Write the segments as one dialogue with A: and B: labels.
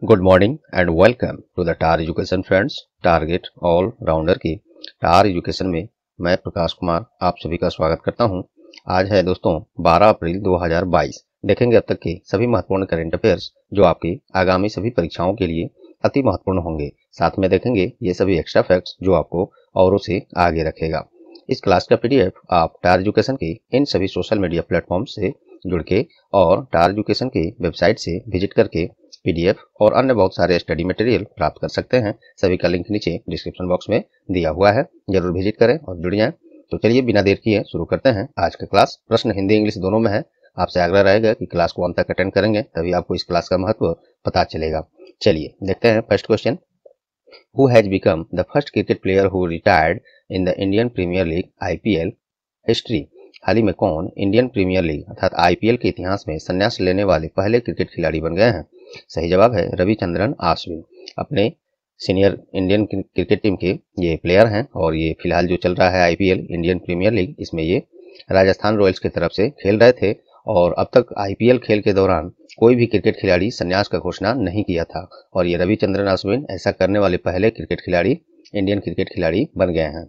A: Good morning and welcome to the tar education friends. Target all rounder की tar education में मैं प्रकाश कुमार आप सभी का स्वागत करता हूं। आज है दोस्तों 12 अप्रैल 2022। देखेंगे अब तक के सभी महत्वपूर्ण करंट अफेयर्स जो आपकी आगामी सभी परीक्षाओं के लिए अति महत्वपूर्ण होंगे। साथ में देखेंगे ये सभी एक्स्ट्रा फैक्ट्स जो आपको औरों से आगे रखेगा। इस क्लास का पीडीएफ आप टार एजुकेशन के इन सभी सोशल मीडिया प्लेटफॉर्म से जुड़ के और टार एजुकेशन की वेबसाइट से विजिट करके पीडीएफ और अन्य बहुत सारे स्टडी मटेरियल प्राप्त कर सकते हैं। सभी का लिंक नीचे डिस्क्रिप्शन बॉक्स में दिया हुआ है, जरूर विजिट करें और जुड़ जाएं। तो चलिए बिना देर किए शुरू करते हैं आज का क्लास। प्रश्न हिंदी इंग्लिश दोनों में है। आपसे आग्रह रहेगा कि क्लास को अंत तक अटेंड करेंगे, तभी आपको इस क्लास का महत्व पता चलेगा। चलिए देखते हैं first question. Who has become the first cricket player who retired in the Indian premier league IPL history? हाल ही में कौन इंडियन प्रीमियर लीग अर्थात IPL के इतिहास में संन्यास लेने वाले पहले क्रिकेट खिलाड़ी बन गए हैं? सही जवाब है रविचंद्रन अश्विन। अपने सीनियर इंडियन क्रिकेट टीम के ये प्लेयर हैं और ये फिलहाल जो चल रहा है IPL इंडियन प्रीमियर लीग, इसमें ये राजस्थान रॉयल्स की तरफ से खेल रहे थे और अब तक IPL खेल के दौरान कोई भी क्रिकेट खिलाड़ी संन्यास का घोषणा नहीं किया था और ये रविचंद्रन अश्विन ऐसा करने वाले पहले क्रिकेट खिलाड़ी इंडियन क्रिकेट खिलाड़ी बन गए हैं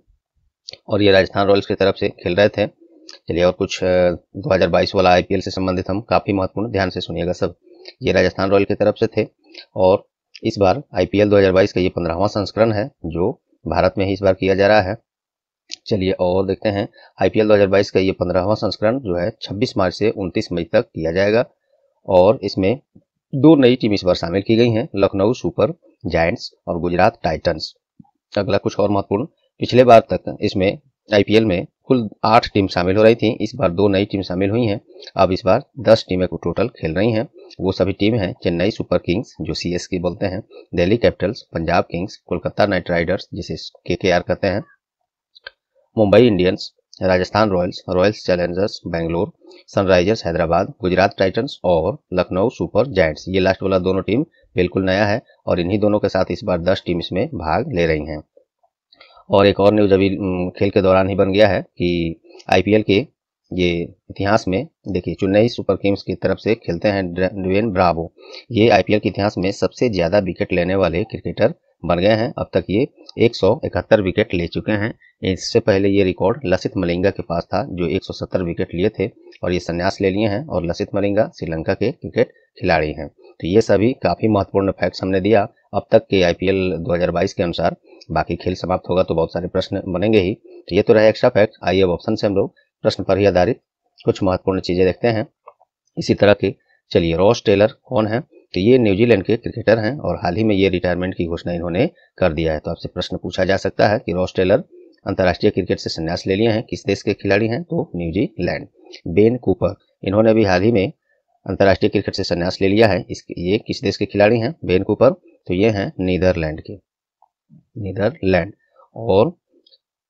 A: और ये राजस्थान रॉयल्स की तरफ से खेल रहे थे। चलिए और कुछ 2022 वाला IPL से संबंधित हम काफी महत्वपूर्ण, ध्यान से सुनिएगा सब। ये राजस्थान रॉयल की तरफ से थे और इस बार IPL 2022 का ये 15वां संस्करण है जो भारत में ही इस बार किया जा रहा है। चलिए और देखते हैं IPL 2022 का ये 15वां संस्करण जो है 26 मार्च से 29 मई तक किया जाएगा और इसमें दो नई टीम इस बार शामिल की गई हैं, लखनऊ सुपर जायंट्स और गुजरात टाइटंस। अगला कुछ और महत्वपूर्ण, पिछले बार तक इसमें IPL में कुल 8 टीम शामिल हो रही थी, इस बार 2 नई टीम शामिल हुई हैं। अब इस बार 10 टीमें को टोटल खेल रही हैं। वो सभी टीम हैं चेन्नई सुपर किंग्स जो CSK बोलते हैं, Delhi Capitals, Punjab Kings, Kolkata night Riders जिसे KKR कहते हैं, Mumbai Indians, Rajasthan Royals, Royals Challengers Bangalore, Sunrisers Hyderabad, Gujarat Titans और लखनऊ सुपर जायंट्स। ये लास्ट वाला दोनों टीम बिल्कुल नया है और इन्हीं दोनों के साथ इस बार 10 टीम इसमें भाग ले रही हैं। और एक और न्यूज अभी खेल के दौरान ही बन गया है कि IPL के ये इतिहास में देखिए चेन्नई सुपर किंग्स की तरफ से खेलते हैं ड्वेन ब्रावो। ये IPL के इतिहास में सबसे ज्यादा विकेट लेने वाले क्रिकेटर बन गए हैं। अब तक ये 171 विकेट ले चुके हैं। इससे पहले ये रिकॉर्ड लसित मलिंगा के पास था जो 170 विकेट लिए थे और ये संन्यास ले लिए हैं और लसित मलिंगा श्रीलंका के क्रिकेट खिलाड़ी हैं। तो ये सभी काफी महत्वपूर्ण फैक्ट्स हमने दिया अब तक के IPL 2022 के अनुसार। बाकी खेल समाप्त होगा तो बहुत सारे प्रश्न बनेंगे ही। तो ये तो रहे एक्स्ट्रा फैक्ट। आइए अब ऑप्शन से हम लोग प्रश्न पर ही आधारित कुछ महत्वपूर्ण चीजें देखते हैं इसी तरह के। चलिए रॉस टेलर कौन है? तो ये न्यूजीलैंड के क्रिकेटर हैं और हाल ही में ये रिटायरमेंट की घोषणा इन्होंने कर दिया है। तो आपसे प्रश्न पूछा जा सकता है कि रॉस टेलर अंतर्राष्ट्रीय क्रिकेट से संन्यास ले लिए हैं, किस देश के खिलाड़ी हैं? तो न्यूजीलैंड। बेन कूपर, इन्होंने भी हाल ही में अंतर्राष्ट्रीय क्रिकेट से संन्यास ले लिया है। ये किस देश के खिलाड़ी हैं बेन कूपर? तो ये हैं नीदरलैंड के, नीदरलैंड। और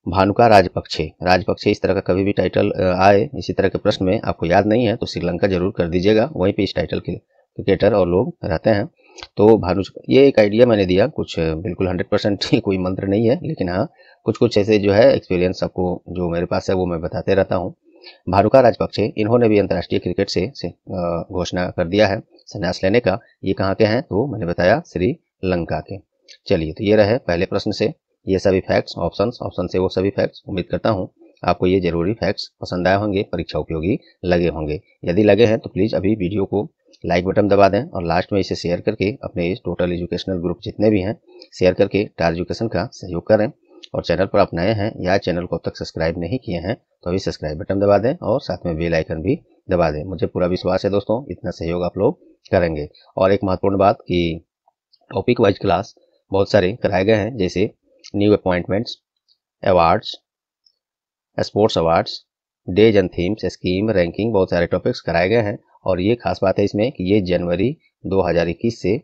A: भानुका राजपक्षे इस तरह का कभी भी टाइटल आए इसी तरह के प्रश्न में आपको याद नहीं है तो श्रीलंका जरूर कर दीजिएगा, वहीं पे इस टाइटल के क्रिकेटर और लोग रहते हैं। तो ये एक आइडिया मैंने दिया, कुछ बिल्कुल 100% कोई मंत्र नहीं है, लेकिन हाँ कुछ ऐसे जो है एक्सपीरियंस आपको जो मेरे पास है वो मैं बताते रहता हूँ। भानुका राजपक्षे इन्होंने भी अंतर्राष्ट्रीय क्रिकेट से घोषणा कर दिया है संन्यास लेने का। ये कहाँ के हैं? तो मैंने बताया श्रीलंका के। चलिए तो ये रहे पहले प्रश्न से ये सभी फैक्ट्स, ऑप्शन से वो सभी फैक्ट्स। उम्मीद करता हूँ आपको ये जरूरी फैक्ट्स पसंद आए होंगे, परीक्षा उपयोगी लगे होंगे। यदि लगे हैं तो प्लीज अभी वीडियो को लाइक बटन दबा दें और लास्ट में इसे शेयर करके अपने इस टोटल एजुकेशनल ग्रुप जितने भी हैं शेयर करके टार एजुकेशन का सहयोग करें। और चैनल पर आप नए हैं या चैनल को अब तक सब्सक्राइब नहीं किए हैं तो अभी सब्सक्राइब बटन दबा दें और साथ में बेल आइकन भी दबा दें। मुझे पूरा विश्वास है दोस्तों इतना सहयोग आप लोग करेंगे। और एक महत्वपूर्ण बात कि टॉपिक वाइज क्लास बहुत सारे कराए गए हैं, जैसे new appointments, awards, sports awards, days and themes, scheme, ranking, बहुत सारे टॉपिक्स कराए गए हैं। और ये खास बात है इसमें कि ये जनवरी 2021 से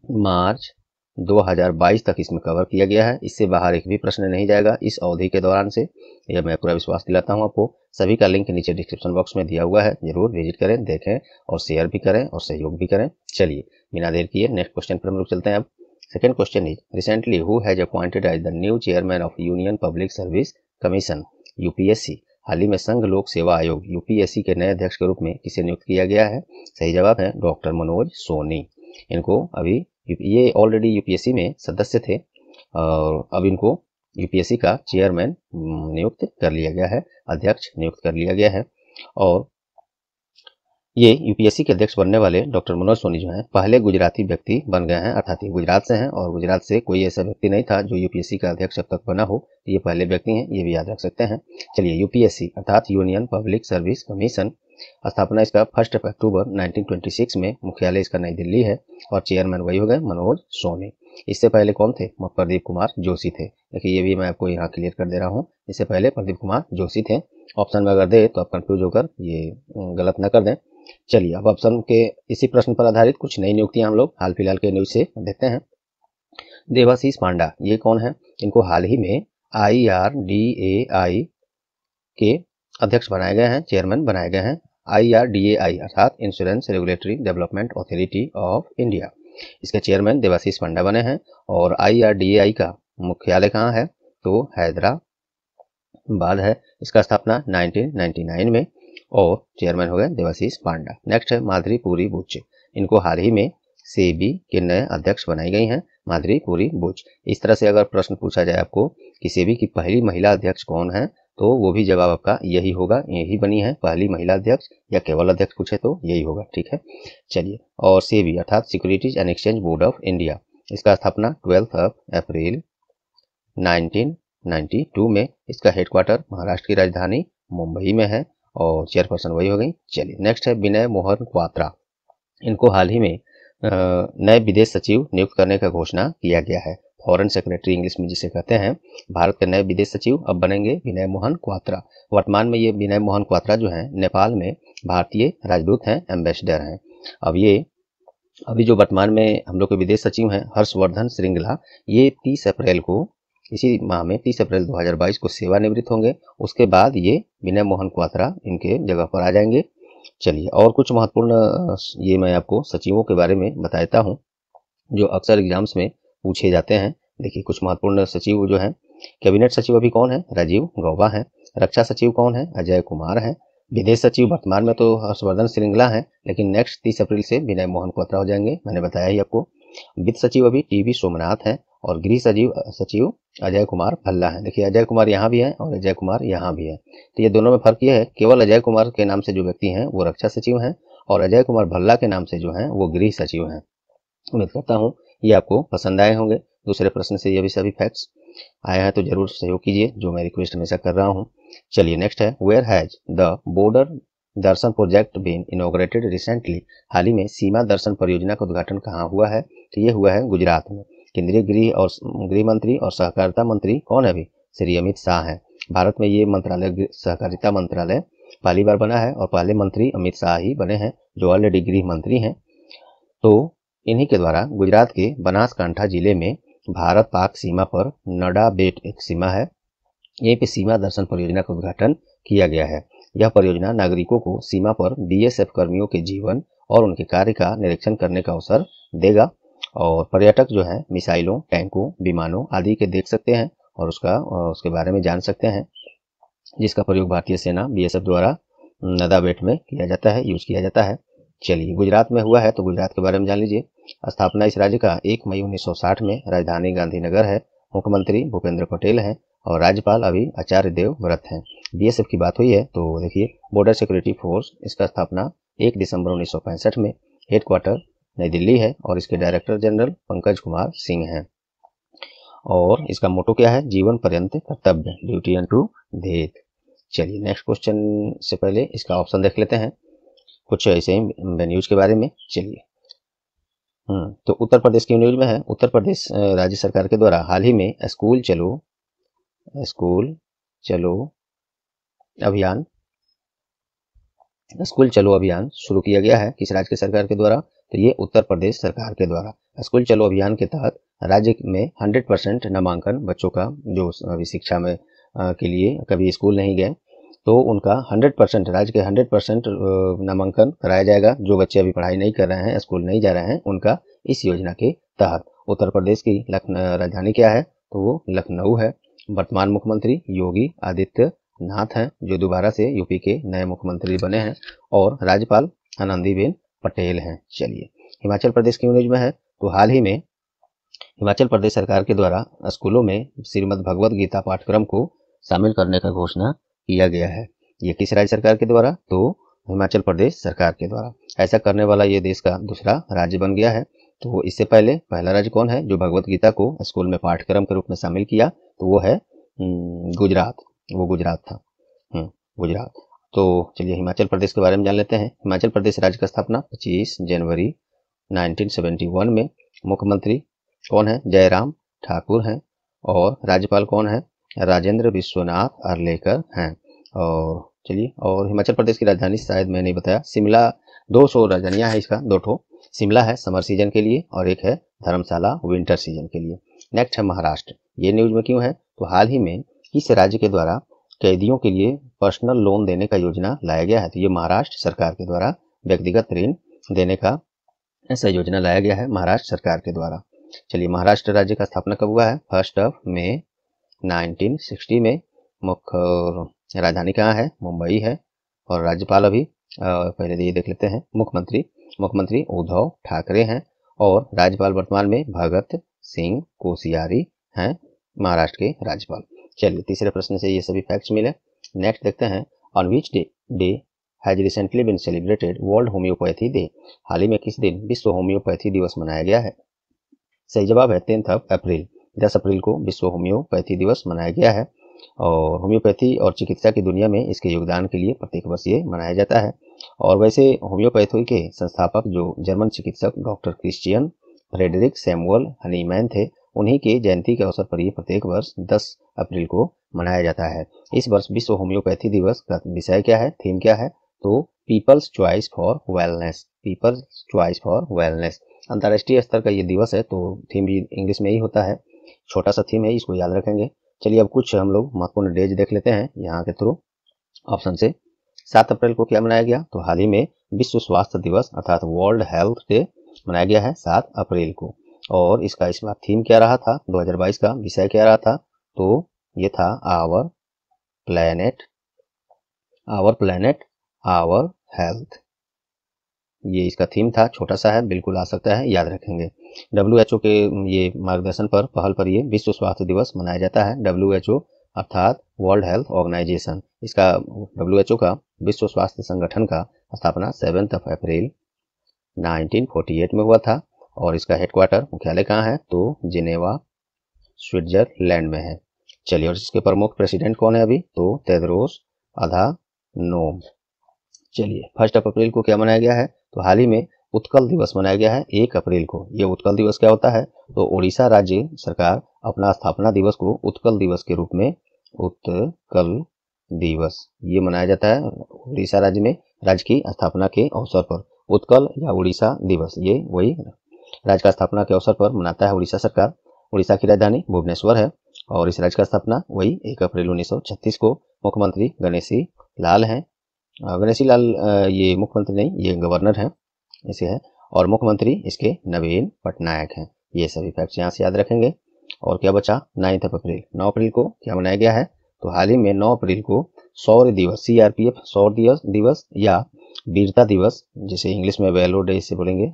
A: मार्च 2022 तक इसमें कवर किया गया है। इससे बाहर एक भी प्रश्न नहीं जाएगा इस अवधि के दौरान से, यह मैं पूरा विश्वास दिलाता हूं आपको। सभी का लिंक नीचे डिस्क्रिप्शन बॉक्स में दिया हुआ है, जरूर विजिट करें, देखें और शेयर भी करें और सहयोग भी करें। चलिए बिना देर किए नेक्स्ट क्वेश्चन पर हम लोग चलते हैं। अब second question is recently who has appointed as the new chairman of union public service commission UPSC? हाल ही में संघ लोक सेवा आयोग UPSC के नए अध्यक्ष के रूप में किसे नियुक्त किया गया है? सही जवाब है डॉक्टर मनोज सोनी। इनको अभी ये ऑलरेडी यूपीएससी में सदस्य थे और अब इनको यूपीएससी का चेयरमैन नियुक्त कर लिया गया है, अध्यक्ष नियुक्त कर लिया गया है। और ये यूपीएससी के अध्यक्ष बनने वाले डॉक्टर मनोज सोनी जो हैं पहले गुजराती व्यक्ति बन गए हैं, अर्थात ये गुजरात से हैं और गुजरात से कोई ऐसा व्यक्ति नहीं था जो यूपीएससी का अध्यक्ष अब तक बना हो, ये पहले व्यक्ति हैं, ये भी याद रख सकते हैं। चलिए, यूपीएससी अर्थात यूनियन पब्लिक सर्विस कमीशन, स्थापना इसका 1 अक्टूबर 1926 में, मुख्यालय इसका नई दिल्ली है और चेयरमैन वही हो गए मनोज सोनी। इससे पहले कौन थे? प्रदीप कुमार जोशी थे। देखिए, ये भी मैं आपको यहाँ क्लियर कर दे रहा हूँ, इससे पहले प्रदीप कुमार जोशी थे। ऑप्शन में अगर दे तो आप कंफ्यूज होकर ये गलत न कर दें। चलिए, अब ऑप्शन के इसी प्रश्न पर आधारित कुछ नई नियुक्तियां हम लोग हाल फिलहाल के न्यूज से देखते हैं। देवाशीष पांडा, ये कौन है? इनको हाल ही में IRDAI के अध्यक्ष बनाए गए हैं, चेयरमैन बनाए गए हैं। IRDAI अर्थात insurance regulatory development authority of India, इसके चेयरमैन देवाशीष पांडा बने हैं। और IRDAI का मुख्यालय कहाँ है? तो हैदराबाद है। इसका स्थापना 1999 में और चेयरमैन हो गए देवाशीष पांडा। नेक्स्ट है माधुरी पुरी बुच, इनको हाल ही में सेबी के नए अध्यक्ष बनाई गई हैं, माधुरी पुरी बुच। इस तरह से अगर प्रश्न पूछा जाए आपको कि सेबी की पहली महिला अध्यक्ष कौन है, तो वो भी जवाब आपका यही होगा, यही बनी है पहली महिला अध्यक्ष, या केवल अध्यक्ष पूछे तो यही होगा। ठीक है, चलिए। और सेबी अर्थात securities and exchange board of India, इसका स्थापना 12 अप्रैल 1992 में। इसका हेडक्वार्टर महाराष्ट्र की राजधानी मुंबई में है और चेयरपर्सन वही हो गई। चलिए, नेक्स्ट है विनय मोहन क्वात्रा, इनको हाल ही में नए विदेश सचिव नियुक्त करने का घोषणा किया गया है। फॉरेन सेक्रेटरी इंग्लिश में जिसे कहते हैं, भारत के नए विदेश सचिव अब बनेंगे विनय मोहन क्वात्रा। वर्तमान में ये विनय मोहन क्वात्रा जो हैं नेपाल में भारतीय राजदूत हैं, एम्बेसडर हैं। अभी जो वर्तमान में हम लोग के विदेश सचिव हैं हर्षवर्धन श्रृंगला, ये 30 अप्रैल को, इसी माह में 30 अप्रैल 2022 को सेवानिवृत्त होंगे। उसके बाद ये विनय मोहन क्वात्रा इनके जगह पर आ जाएंगे। चलिए, और कुछ महत्वपूर्ण ये मैं आपको सचिवों के बारे में बताता हूँ जो अक्सर एग्जाम्स में पूछे जाते हैं। देखिए, कुछ महत्वपूर्ण सचिव जो हैं, कैबिनेट सचिव अभी कौन है? राजीव गौबा है। रक्षा सचिव कौन है? अजय कुमार है। विदेश सचिव वर्तमान में तो हर्षवर्धन श्रृंगला है, लेकिन नेक्स्ट 30 अप्रैल से विनय मोहन क्वात्रा हो जाएंगे, मैंने बताया ही आपको। वित्त सचिव अभी टीवी सोमनाथ है और गृह सचिव अजय कुमार भल्ला है। देखिए, अजय कुमार यहाँ भी है और अजय कुमार यहाँ भी है, तो ये दोनों में फर्क ये है, केवल अजय कुमार के नाम से जो व्यक्ति हैं वो रक्षा सचिव हैं और अजय कुमार भल्ला के नाम से जो हैं वो गृह सचिव हैं। उम्मीद करता हूँ ये आपको पसंद आए होंगे। दूसरे प्रश्न से ये भी सभी फैक्ट्स आए हैं तो जरूर सहयोग कीजिए, जो मैं रिक्वेस्ट हमेशा कर रहा हूँ। चलिए, नेक्स्ट है where has the border Darshan project been inaugurated recently, हाल ही में सीमा दर्शन परियोजना का उद्घाटन कहाँ हुआ है? तो ये हुआ है गुजरात में। केंद्रीय गृह मंत्री और सहकारिता मंत्री कौन है? अभी श्री अमित शाह हैं। भारत में ये मंत्रालय, सहकारिता मंत्रालय पहली बार बना है और पहले मंत्री अमित शाह ही बने हैं, जो ऑलरेडी गृह मंत्री हैं। तो इन्हीं के द्वारा गुजरात के बनासकांठा जिले में भारत पाक सीमा पर नडा बेट एक सीमा है, यहीं पे सीमा दर्शन परियोजना का उद्घाटन किया गया है। यह परियोजना नागरिकों को सीमा पर बीएसएफ कर्मियों के जीवन और उनके कार्य का निरीक्षण करने का अवसर देगा और पर्यटक जो है मिसाइलों, टैंकों, विमानों आदि के देख सकते हैं और उसके बारे में जान सकते हैं, जिसका प्रयोग भारतीय सेना बीएसएफ द्वारा नदा बेट में किया जाता है, यूज किया जाता है। चलिए, गुजरात में हुआ है तो गुजरात के बारे में जान लीजिए। स्थापना इस राज्य का 1 मई 1960 में, राजधानी गांधीनगर है, मुख्यमंत्री भूपेंद्र पटेल हैं और राज्यपाल अभी आचार्य देवव्रत हैं। बीएसएफ की बात हुई है तो देखिए, बॉर्डर सिक्योरिटी फोर्स, इसका स्थापना 1 दिसंबर 1965 में, हेडक्वार्टर नई दिल्ली है और इसके डायरेक्टर जनरल पंकज कुमार सिंह हैं। और इसका मोटो क्या है? जीवन पर्यंत कर्तव्य, ड्यूटी अनटू डेथ। चलिए, नेक्स्ट क्वेश्चन से पहले इसका ऑप्शन देख लेते हैं, कुछ ऐसे ही न्यूज के बारे में। चलिए, तो उत्तर प्रदेश की न्यूज में है, उत्तर प्रदेश राज्य सरकार के द्वारा हाल ही में स्कूल चलो अभियान शुरू किया गया है। किस राज्य के सरकार के द्वारा? तो ये उत्तर प्रदेश सरकार के द्वारा स्कूल चलो अभियान के तहत राज्य में 100% नामांकन बच्चों का, जो अभी शिक्षा में के लिए कभी स्कूल नहीं गए, तो उनका 100%, राज्य के 100% नामांकन कराया जाएगा। जो बच्चे अभी पढ़ाई नहीं कर रहे हैं, स्कूल नहीं जा रहे हैं, उनका इस योजना के तहत। उत्तर प्रदेश की राजधानी क्या है? तो वो लखनऊ है। वर्तमान मुख्यमंत्री योगी आदित्यनाथ हैं, जो दोबारा से यूपी के नए मुख्यमंत्री बने हैं और राज्यपाल आनंदीबेन पटेल हैं। चलिए, हिमाचल प्रदेश की न्यूज में है, तो हाल ही में हिमाचल प्रदेश सरकार के द्वारा स्कूलों में श्रीमद् भगवद गीता पाठ्यक्रम को शामिल करने का घोषणा किया गया है। ये किस राज्य सरकार के द्वारा? तो हिमाचल प्रदेश सरकार के द्वारा। ऐसा करने वाला ये देश का दूसरा राज्य बन गया है। तो इससे पहले पहला राज्य कौन है जो भगवद गीता को स्कूल में पाठ्यक्रम के रूप में शामिल किया? तो वो है गुजरात। वो गुजरात था, गुजरात। तो चलिए हिमाचल प्रदेश के बारे में जान लेते हैं। हिमाचल प्रदेश राज्य का स्थापना 25 जनवरी 1971 में। मुख्यमंत्री कौन है? जयराम ठाकुर हैं। और राज्यपाल कौन है? राजेंद्र विश्वनाथ अर्लेकर हैं। और चलिए, और हिमाचल प्रदेश की राजधानी शायद मैंने बताया शिमला। 200 राजधानियां हैं इसका, 2 ठो। शिमला है समर सीजन के लिए और एक है धर्मशाला विंटर सीजन के लिए। नेक्स्ट है महाराष्ट्र। ये न्यूज में क्यों है? तो हाल ही में किस राज्य के द्वारा कैदियों के लिए पर्सनल लोन देने का योजना लाया गया है? तो ये महाराष्ट्र सरकार के द्वारा व्यक्तिगत ऋण देने का ऐसा योजना लाया गया है महाराष्ट्र सरकार के द्वारा। चलिए, महाराष्ट्र राज्य का स्थापना कब हुआ है? 1 मई 1960 में। मुख्य राजधानी कहाँ है? मुंबई है। और राज्यपाल अभी पहले ये देख लेते हैं। मुख्यमंत्री उद्धव ठाकरे हैं। और राज्यपाल वर्तमान में भगत सिंह कोश्यारी हैं, महाराष्ट्र के राज्यपाल। चलिए, तीसरे प्रश्न से ये सभी फैक्ट्स मिले। नेक्स्ट देखते हैं। On which day has recently been celebrated world homeopathy day? हाल ही में किस दिन विश्व होम्योपैथी दिवस मनाया गया है? सही जवाब है 10 अप्रैल। 10 अप्रैल को विश्व होम्योपैथी दिवस मनाया गया है। और होम्योपैथी और चिकित्सा की दुनिया में इसके योगदान के लिए प्रत्येक वर्ष ये मनाया जाता है। और वैसे होम्योपैथी के संस्थापक जो जर्मन चिकित्सक doctor Christian Friedrich Samuel Hahnemann थे, उन्हीं के जयंती के अवसर पर ये प्रत्येक वर्ष 10 अप्रैल को मनाया जाता है। इस वर्ष विश्व होम्योपैथी दिवस का विषय क्या है, थीम क्या है? तो people's choice for wellness. People's choice for wellness अंतर्राष्ट्रीय स्तर का ये दिवस है। तो थीम भी इंग्लिश में ही होता है, छोटा सा थीम है, इसको याद रखेंगे। चलिए, अब कुछ हम लोग महत्वपूर्ण डेज देख लेते हैं यहाँ के थ्रू ऑप्शन से। 7 अप्रैल को क्या मनाया गया? तो हाल ही में विश्व स्वास्थ्य दिवस अर्थात वर्ल्ड हेल्थ डे मनाया गया है 7 अप्रैल को। और इसका इस बार थीम क्या रहा था? 2022 का विषय क्या रहा था? तो ये था आवर प्लैनेट आवर हेल्थ। ये इसका थीम था, छोटा सा है, बिल्कुल आ सकता है, याद रखेंगे। WHO के ये मार्गदर्शन पर पहल पर ये विश्व स्वास्थ्य दिवस मनाया जाता है। WHO अर्थात वर्ल्ड हेल्थ ऑर्गेनाइजेशन। इसका WHO का विश्व स्वास्थ्य संगठन का स्थापना 7 अप्रैल 1948 में हुआ था। और इसका हेडक्वार्टर मुख्यालय कहाँ है? तो जिनेवा स्विट्जरलैंड में है। चलिए, और इसके प्रमुख प्रेसिडेंट कौन है अभी? तो टेड्रोस अधानोम। चलिए, 1 अप्रैल को क्या मनाया गया है? तो हाल ही में उत्कल दिवस मनाया गया है 1 अप्रैल को। ये उत्कल दिवस क्या होता है? तो उड़ीसा राज्य सरकार अपना स्थापना दिवस को उत्कल दिवस के रूप में, उत्कल दिवस ये मनाया जाता है उड़ीसा राज्य में। राज्य की स्थापना के अवसर पर उत्कल या उड़ीसा दिवस, ये वही राज्य का स्थापना के अवसर पर मनाता है उड़ीसा सरकार। उड़ीसा की राजधानी भुवनेश्वर है। और इस राज्य का स्थापना वही 1 अप्रैल 1936 को। मुख्यमंत्री गणेशी लाल हैं। गणेशी लाल ये मुख्यमंत्री नहीं, ये गवर्नर हैं, ऐसे है। और मुख्यमंत्री इसके नवीन पटनायक हैं। ये सभी फैक्ट्स यहाँ से याद रखेंगे। और क्या बचा? 9 अप्रैल। 9 अप्रैल को क्या मनाया गया है? तो हाल ही में 9 अप्रैल को शौर्य दिवस, CRPF शौर्य दिवस या वीरता दिवस, जिसे इंग्लिश में वैलोर डे से बोलेंगे,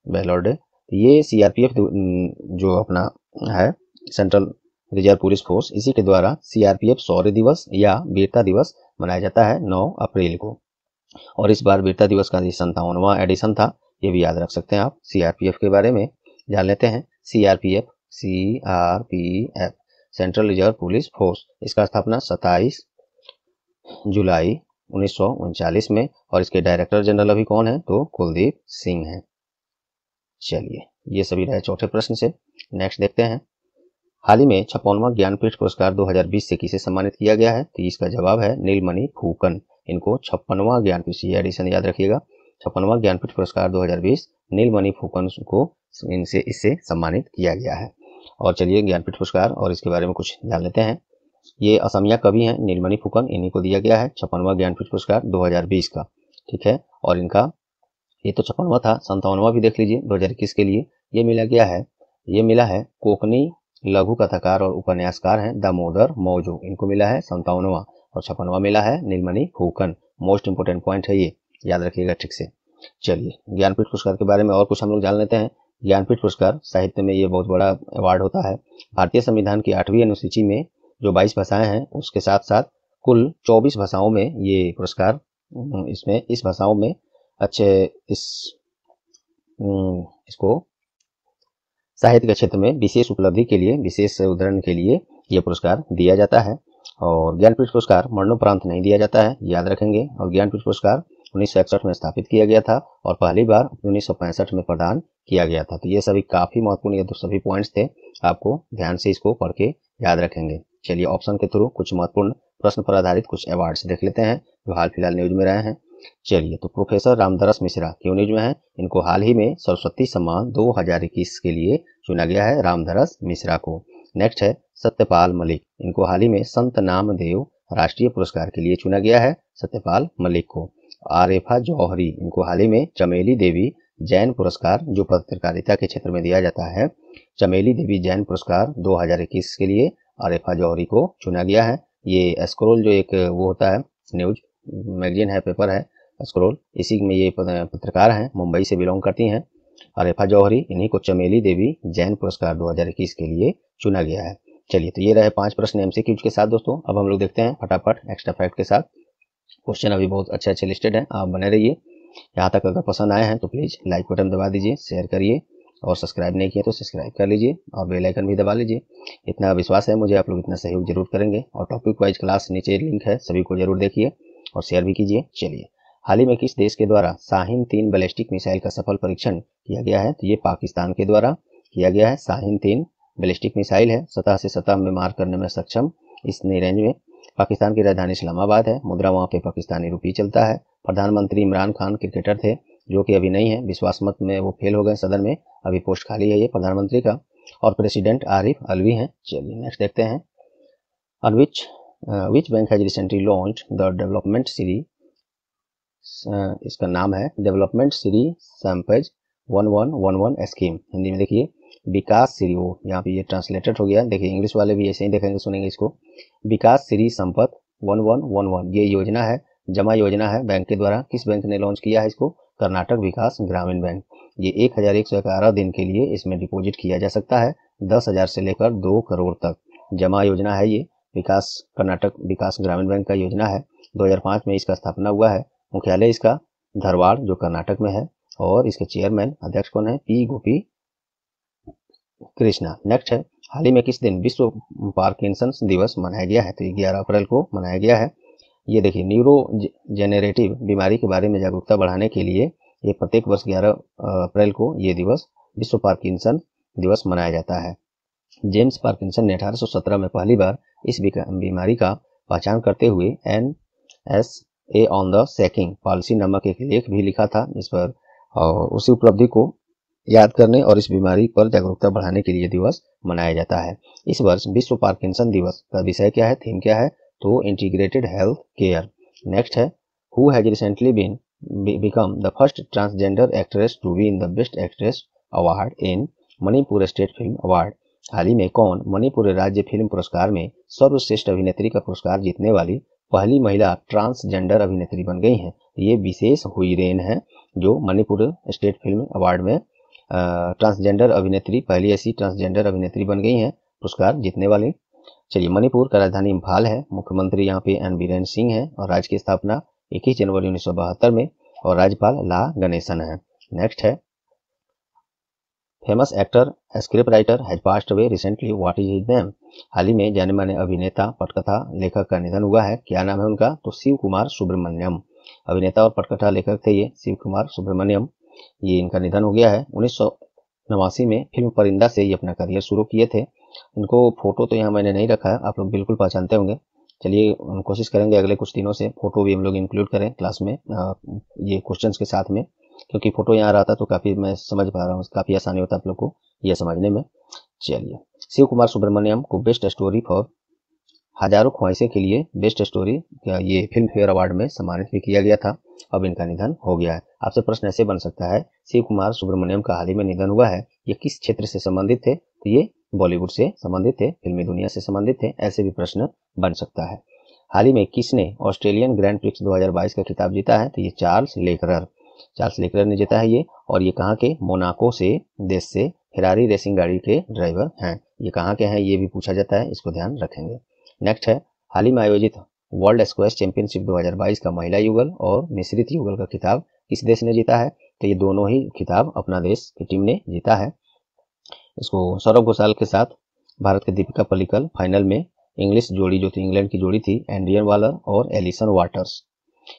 A: वैलोर डे। ये CRPF जो अपना है सेंट्रल रिजर्व पुलिस फोर्स, इसी के द्वारा CRPF शौर्य दिवस या वीरता दिवस मनाया जाता है 9 अप्रैल को। और इस बार वीरता दिवस का 57वां एडिशन था, ये भी याद रख सकते हैं आप। CRPF के बारे में जान लेते हैं। CRPF central reserve police force, इसका स्थापना 27 जुलाई 1939 में। और इसके डायरेक्टर जनरल अभी कौन है? तो कुलदीप सिंह हैं। चलिए, ये सभी रहे चौथे प्रश्न से। नेक्स्ट देखते हैं। हाल ही में 56वां ज्ञानपीठ पुरस्कार 2020 से किसे सम्मानित किया गया है? तो इसका जवाब है नीलमणि फूकन। इनको 56वां ज्ञानपीठ, ये एडिशन याद रखिएगा, 56वां ज्ञानपीठ पुरस्कार 2020 नीलमणि फूकन को इससे सम्मानित किया गया है। और चलिए, ज्ञानपीठ पुरस्कार और इसके बारे में कुछ जान लेते हैं। ये असमिया कवि हैं नीलमणि फूकन, इन्हीं को दिया गया है 56वां ज्ञानपीठ पुरस्कार 2020 का। ठीक है, और इनका ये तो 56वां था, 57वां भी देख लीजिए 2021 के लिए। ये मिला है कोकनी लघु कथाकार और उपन्यासकार हैं दामोदर मौजू, इनको मिला है 57वां। और 56वां मिला है नीलमणि फूकन। मोस्ट इंपोर्टेंट पॉइंट है ये, याद रखिएगा ठीक से। चलिए, ज्ञानपीठ पुरस्कार के बारे में और कुछ हम लोग जान लेते हैं। ज्ञानपीठ पुरस्कार साहित्य में ये बहुत बड़ा अवार्ड होता है। भारतीय संविधान की 8वीं अनुसूची में जो 22 भाषाएं हैं उसके साथ साथ कुल 24 भाषाओं में ये पुरस्कार इस भाषाओं में अच्छे इसको साहित्य के क्षेत्र में विशेष उपलब्धि के लिए, विशेष उदाहरण के लिए ये पुरस्कार दिया जाता है। और ज्ञानपीठ पुरस्कार मरणोपरांत नहीं दिया जाता है, याद रखेंगे। और ज्ञानपीठ पुरस्कार 1961 में स्थापित किया गया था और पहली बार 1965 में प्रदान किया गया था। तो ये सभी काफी महत्वपूर्ण, ये तो सभी पॉइंट्स थे, आपको ध्यान से इसको पढ़ के याद रखेंगे। चलिए, ऑप्शन के थ्रू कुछ महत्वपूर्ण प्रश्न पर आधारित कुछ अवार्ड्स देख लेते हैं जो हाल फिलहाल न्यूज में रहे हैं। चलिए, तो प्रोफेसर रामदरस मिश्रा क्यों न्यूज में है? इनको हाल ही में सरस्वती सम्मान 2021 के लिए चुना गया है, रामदरस मिश्रा को। नेक्स्ट है सत्यपाल मलिक, इनको हाल ही में संत नामदेव राष्ट्रीय पुरस्कार के लिए चुना गया है, सत्यपाल मलिक को। आरेफा जौहरी, इनको हाल ही में चमेली देवी जैन पुरस्कार, जो पत्रकारिता के क्षेत्र में दिया जाता है, चमेली देवी जैन पुरस्कार 2021 के लिए आरेफा जौहरी को चुना गया है। ये स्क्रोल जो एक वो होता है, न्यूज मैगजीन है, पेपर है स्क्रोल, इसी में ये पत्रकार हैं, मुंबई से बिलोंग करती हैं आरेफा जौहरी, इन्हीं को चमेली देवी जैन पुरस्कार 2021 के लिए चुना गया है। चलिए, तो ये रहे 5 प्रश्न एमसीक्यू के साथ दोस्तों। अब हम लोग देखते हैं फटाफट एक्स्ट्रा फैक्ट के साथ। क्वेश्चन अभी बहुत अच्छे अच्छे लिस्टेड हैं, आप बने रहिए। यहाँ तक अगर पसंद आए हैं तो प्लीज़ लाइक बटन दबा दीजिए, शेयर करिए और सब्सक्राइब नहीं किया तो सब्सक्राइब कर लीजिए और बेल आइकन भी दबा लीजिए। इतना विश्वास है मुझे, आप लोग इतना सहयोग जरूर करेंगे। और टॉपिक वाइज क्लास नीचे लिंक है, सभी को जरूर देखिए और शेयर भी कीजिए। चलिए, हाल ही में किस देश के द्वारा शाहीन-3 बैलिस्टिक मिसाइल का सफल परीक्षण किया गया है? तो ये पाकिस्तान के द्वारा किया गया है। शाहीन-3 बैलिस्टिक मिसाइल है, सतह से सतह में मार करने में सक्षम, इस रेंज में। पाकिस्तान की राजधानी इस्लामाबाद है, मुद्रा वहाँ पे पाकिस्तानी रुपये चलता है। प्रधानमंत्री इमरान खान क्रिकेटर थे, जो कि अभी नहीं है, विश्वास मत में वो फेल हो गए सदन में, अभी पोस्ट खाली है ये प्रधानमंत्री का। और प्रेसिडेंट आरिफ अलवी हैं। चलिए, नेक्स्ट देखते हैं। On which bank has recently launch the development series, इसका नाम है डेवलपमेंट श्री संपेज 1111 स्कीम। हिंदी में देखिए विकास श्री, वो यहाँ पे ये ट्रांसलेटेड हो गया। देखिए इंग्लिश वाले भी ऐसे ही देखेंगे सुनेंगे इसको। विकास श्री संपत 1111 ये योजना है, जमा योजना है बैंक के द्वारा। किस बैंक ने लॉन्च किया है इसको? कर्नाटक विकास ग्रामीण बैंक। ये 1111 दिन के लिए इसमें डिपॉजिट किया जा सकता है, 10,000 से लेकर 2 करोड़ तक। जमा योजना है ये, कर्नाटक विकास ग्रामीण बैंक का योजना है। 2005 में इसका स्थापना हुआ है। मुख्यालय इसका धारवाड़ जो कर्नाटक में है और इसके चेयरमैन अध्यक्ष कौन है? पी गोपी कृष्णा। नेक्स्ट है, हाल ही में किस दिन विश्व पार्किंसंस दिवस मनाया गया है? तो 11 अप्रैल को मनाया गया है। ये देखिए न्यूरो जेनरेटिव बीमारी के बारे में जागरूकता बढ़ाने के लिए ये प्रत्येक वर्ष 11 अप्रैल को ये दिवस विश्व पार्किंसन दिवस मनाया जाता है। जेम्स पार्किंसन ने 1817 में पहली बार इस बीमारी का पहचान करते हुए NSA on the sacking policy नामक एक लेख भी लिखा था इस पर, और उसी उपलब्धि को याद करने और इस बीमारी पर जागरूकता बढ़ाने के लिए दिवस मनाया जाता है। इस वर्ष विश्व पार्किंसन दिवस का विषय क्या है, थीम क्या है? तो इंटीग्रेटेड हेल्थ केयर। नेक्स्ट है, who has recently become the first transgender actress to win the best actress award in Manipur state film award. हाल ही में कौन मणिपुर राज्य फिल्म पुरस्कार में सर्वश्रेष्ठ अभिनेत्री का पुरस्कार जीतने वाली पहली महिला ट्रांसजेंडर अभिनेत्री बन गई हैं? ये विशेष हुईरेन है, जो मणिपुर स्टेट फिल्म अवार्ड में ट्रांसजेंडर अभिनेत्री, पहली ऐसी ट्रांसजेंडर अभिनेत्री बन गई हैं पुरस्कार जीतने वाली। चलिए, मणिपुर का राजधानी इम्फाल है, मुख्यमंत्री यहाँ पे एन बीरेन सिंह है और राज्य की स्थापना 21 जनवरी 1972 में और राज्यपाल ला गणेशन है। नेक्स्ट है, famous actor script writer has passed away recently, what is his name? हाल ही में जाने माने अभिनेता पटकथा लेखक का निधन हुआ है, क्या नाम है उनका? तो शिव कुमार सुब्रमण्यम। अभिनेता और पटकथा लेखक थे ये शिव कुमार सुब्रमण्यम, ये इनका निधन हो गया है। 1989 में फिल्म परिंदा से ये अपना करियर शुरू किए थे। इनको फोटो तो यहाँ मैंने नहीं रखा है, आप लोग बिल्कुल पहचानते होंगे। चलिए, कोशिश करेंगे अगले कुछ दिनों से फोटो भी हम लोग इंक्लूड करें क्लास में, ये क्वेश्चंस के साथ में, क्योंकि फोटो यहाँ रहता तो काफ़ी मैं समझ पा रहा हूँ, काफ़ी आसानी होता है आप लोग को यह समझने में। चलिए, शिव कुमार सुब्रमण्यम को बेस्ट स्टोरी फॉर हजारों ख्वाहिशें के लिए बेस्ट स्टोरी ये फिल्म फेयर अवार्ड में सम्मानित भी किया गया था। अब इनका निधन हो गया है। आपसे प्रश्न ऐसे बन सकता है, शिव कुमार सुब्रमण्यम का हाल ही में निधन हुआ है, ये किस क्षेत्र से संबंधित थे? तो ये बॉलीवुड से संबंधित थे, फिल्मी दुनिया से संबंधित थे, ऐसे भी प्रश्न बन सकता है। हाल ही में किसने ऑस्ट्रेलियन ग्रैंड प्रिक्स 2022 का खिताब जीता है? तो ये चार्ल्स लेकरर। चार्ल्स लेक्लर्क ने जीता है ये। और ये कहाँ के, मोनाको से देश से फेरारी रेसिंग गाड़ी के ड्राइवर हैं। ये कहाँ के हैं ये भी पूछा जाता है, इसको ध्यान रखेंगे। नेक्स्ट है, हाल ही में आयोजित वर्ल्ड स्क्वैश चैंपियनशिप 2022 का महिला युगल और मिश्रित युगल का खिताब किस देश ने जीता है? तो ये दोनों ही खिताब अपना देश की टीम ने जीता है। इसको सौरभ घोषाल के साथ भारत के दीपिका पल्लिकल फाइनल में इंग्लिश जोड़ी जो थी, इंग्लैंड की जोड़ी थी, एंड्रियन वालर और एलिसन वाटर्स,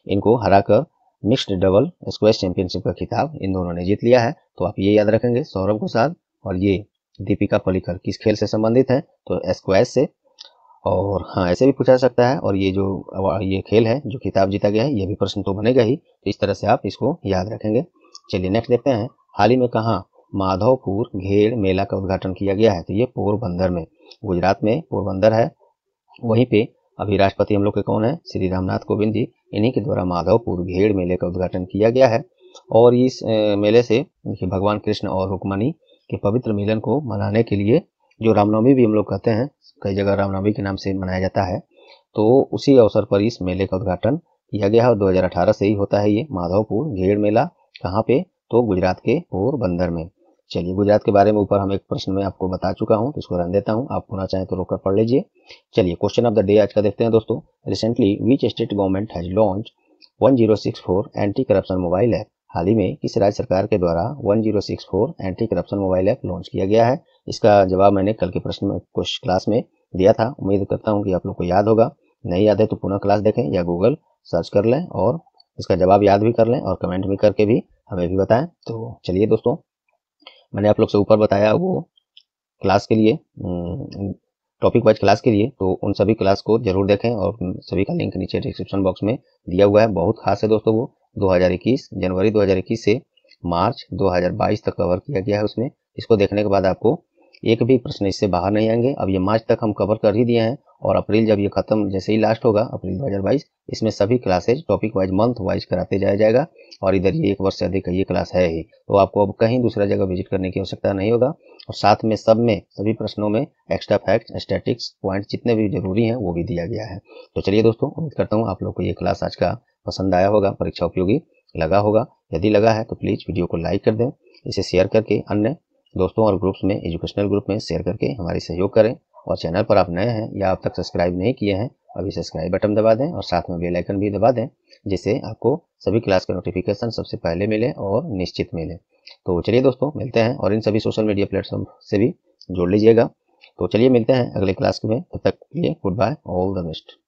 A: इनको हराकर मिक्स्ड डबल स्क्वैश चैंपियनशिप का खिताब इन दोनों ने जीत लिया है। तो आप ये याद रखेंगे, सौरभ घोषाल और ये दीपिका पल्लिकल किस खेल से संबंधित है? तो स्क्वैश से। और हाँ, ऐसे भी पूछा जा सकता है। और ये खेल है जो खिताब जीता गया है, ये भी प्रश्न तो बनेगा ही, तो इस तरह से आप इसको याद रखेंगे। चलिए नेक्स्ट देखते हैं, हाल ही में कहाँ माधवपुर घेड़ मेला का उद्घाटन किया गया है? तो ये पोरबंदर में, गुजरात में पोरबंदर है। वहीं पे अभी राष्ट्रपति हम लोग के कौन है? श्री रामनाथ कोविंद जी, इन्हीं के द्वारा माधवपुर घेड़ मेले का उद्घाटन किया गया है। और इस मेले से देखिए भगवान कृष्ण और रुक्मणी के पवित्र मिलन को मनाने के लिए, जो रामनवमी भी हम लोग कहते हैं, कई जगह रामनवमी के नाम से मनाया जाता है, तो उसी अवसर पर इस मेले का उद्घाटन किया गया है। और 2018 से ही होता है ये माधवपुर घेड़ मेला। कहाँ पे? तो गुजरात के पोरबंदर में। चलिए, गुजरात के बारे में ऊपर हम एक प्रश्न में आपको बता चुका हूँ, तो इसको रन देता हूँ, आप होना चाहें तो रोककर पढ़ लीजिए। चलिए, क्वेश्चन ऑफ द डे आज का देखते हैं दोस्तों। Recently which state government has launch 1064 anti corruption mobile app? हाल ही में किस राज्य सरकार के द्वारा 1064 anti corruption mobile app launch किया गया है? इसका जवाब मैंने कल के प्रश्न में कुछ क्लास में दिया था। उम्मीद करता हूँ कि आप लोग को याद होगा। नहीं याद है तो पुनः क्लास देखें या गूगल सर्च कर लें और इसका जवाब याद भी कर लें और कमेंट भी करके भी हमें भी बताएं। तो चलिए दोस्तों, मैंने आप लोग से ऊपर बताया वो क्लास के लिए, टॉपिक वाइज क्लास के लिए, तो उन सभी क्लास को जरूर देखें और सभी का लिंक नीचे डिस्क्रिप्शन बॉक्स में दिया हुआ है। बहुत खास है दोस्तों, वो 2021 जनवरी 2021 से मार्च 2022 तक कवर किया गया है उसमें। इसको देखने के बाद आपको एक भी प्रश्न इससे बाहर नहीं आएंगे। अब ये मार्च तक हम कवर कर ही दिए हैं और अप्रैल जब ये खत्म, जैसे ही लास्ट होगा अप्रैल 2022, इसमें सभी classes topic wise month wise कराते जाया जाएगा। और इधर ये 1 वर्ष से अधिक ये क्लास है ही, तो आपको अब कहीं दूसरा जगह विजिट करने की आवश्यकता नहीं होगा। और साथ में सब में सभी प्रश्नों में एक्स्ट्रा फैक्ट, स्टैटिक्स पॉइंट जितने भी जरूरी हैं वो भी दिया गया है। तो चलिए दोस्तों, उम्मीद करता हूँ आप लोग को ये क्लास आज का पसंद आया होगा, परीक्षा उपयोगी लगा होगा। यदि लगा है तो प्लीज़ वीडियो को लाइक कर दें, इसे शेयर करके अन्य दोस्तों और ग्रुप्स में, एजुकेशनल ग्रुप में शेयर करके हमारी सहयोग करें। और चैनल पर आप नए हैं या अब तक सब्सक्राइब नहीं किए हैं, अभी सब्सक्राइब बटन दबा दें और साथ में बेल आइकन भी दबा दें, जिससे आपको सभी क्लास का नोटिफिकेशन सबसे पहले मिले और निश्चित मिले। तो चलिए दोस्तों, मिलते हैं और इन सभी सोशल मीडिया प्लेटफॉर्म से भी जोड़ लीजिएगा। तो चलिए मिलते हैं अगले क्लास में, तब तक के लिए good bye, all the best.